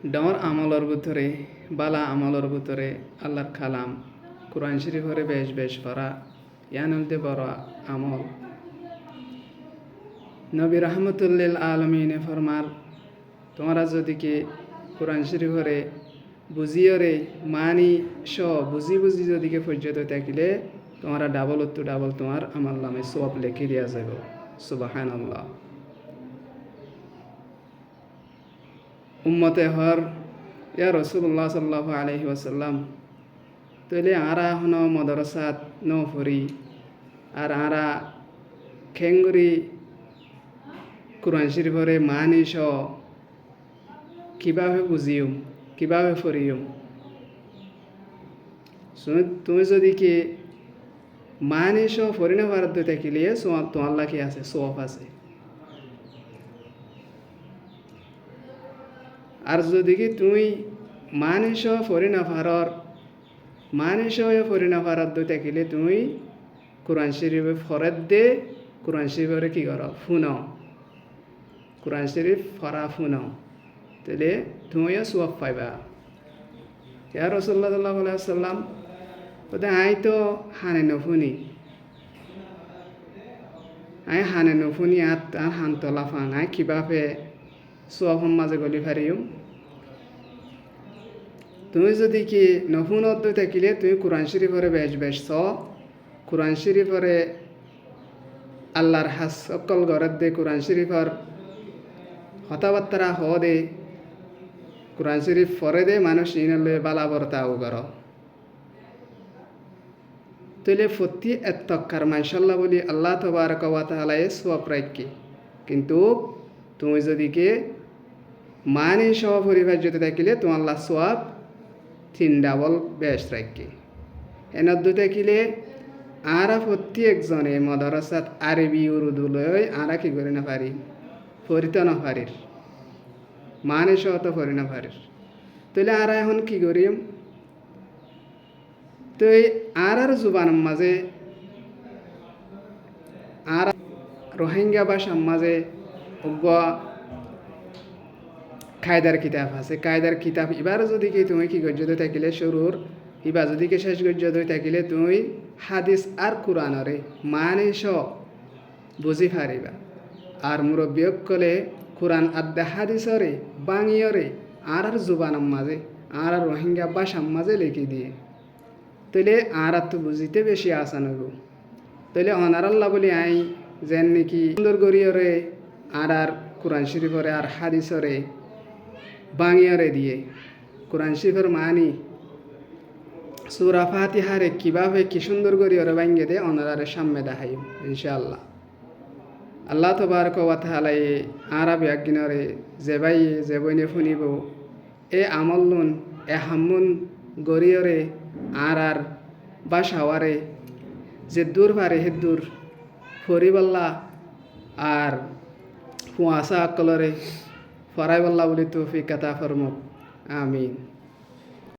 ডর আমলর ভিতরে বালা আমলর ভিতরে আল্লাহর কালাম কোরআন শরীফরে বেশ বেশ পড়া ইয়ানমতে বড় আমল। নবী রহমতুল্লিল আলমিনে ফরমার, তোমরা যদি কি কোরআন শরীফরে বুঝিয়রে মানি বুঝি বুঝি যদি কে পর্যন্ত থাকিলে তোমরা ডাবল উত্তর ডাবল তোমার আমল নামে সওয়াব লিখে দিয়া যাব। সুবহানাল্লাহ। উম্মতে হর ইয়া রাসূলুল্লাহ সাল্লাল্লাহু আলাইহি ওয়াসাল্লাম, তইলে আরা হন মাদ্রাসাত ন ফরি আর আরা খেঙ্গুরি কোরআন শরীফরে মানি কিভাবে বুঝিও কিভাবে ফরিও। তুমি যদি কি মানি ফরি না পারত থাকিলে তোমার কি আছে সওয়াব আছে। আর যদি কি তুমি মানিস ফরি না ফারত থাকিলে তুমি কোরআন শরীফে ফরত দে কোরআন শরীফরে কি কর ফুন কোরআন শরীফ ফরা ফুন, তাহলে তুমিও সওয়াব পাইবা। ইয়া রাসূলুল্লাহ সাল্লাল্লাহু আলাইহি ওয়াসাল্লাম বলে, আই তো হানে নফুনি আর হান তলা ফান আই কিভাবে সওয়াব মাঝে গলি ফারিও। তুমি যদি কি নফুনত থাকিলে তুমি কোরআন শরীফরে বেশ কোরআন শরীফরে আল্লাহর হাস অকল গরত দে কোরআন শরীফর কথাবার্তা দে কোরআন শরীফ ফরে দে মানুষ ইনলে বালাবরতাও কর, তইলে ফতি এত্তকার মাশাআল্লাহ বলি আল্লাহ তাবারক ওয়া তাআলা সওয়াব রাখি। কিন্তু তুমি যদি কে মানি পরিবার যেতে থাকিলে তোমার আল্লাহ সওয়াব 3 ডাবল বেশ রাখি। এনদ্দু থাকিলে আরা প্রত্যেকজনে মাদ্রাসাত আরবি উর্দু লই আরা কি করে না পারি পড়িতে না পারির মানে তো পড়ি না পারির, তাহলে আরা এখন কি করিম। তো এই আর জুবানের মাঝে আর রোহিঙ্গা ভাষার মাঝে কায়দার কিতাব আছে। কায়দার কিতাব এবার যদি কি তুমি কি গজ্য থাকিলে শুরুর এবার যদি কি শেষ গজ্য থাকিলে তুমি হাদিস আর কোরআনরে মানে বুঝি পারিবা। আর মুরব্বিয়ক কলে কোরআন আদা হাদিসরে বাঙিয়রে আর জুবানের মাঝে আর রোহিঙ্গা ভাষার মাঝে লিখি দিয়ে, তাইলে আর তো বুঝিতে বেশি আসান হইব। তাইলে অনারাল্লাহ বলি আই যেন নাকি সুন্দর গরিয়রে আর কোরআন শরীফরে আর হাদিসরে বাঙিয়রে দিয়ে কোরআন শরীফের মানি সূরা ফাতিহারে কিভাবে কি সুন্দর গরিয়রে বাঙ্গে দে অনারারে সামনে দেখাই ইনশাআল্লাহ। আল্লাহ তাবারক ওয়া তাআলা আরবি আজ্ঞারে যেবাই যেবইনে ফুনিব এ আমলুন এ হামুন গরিয়রে আর বাসাওয়ারে যে দূর পারে হে দূর ফরিবাল্লা আর ফুয়াশা আকলরে ফরাইবাল্লা বলি তৌফিক আতা ফরমুক। আমিন।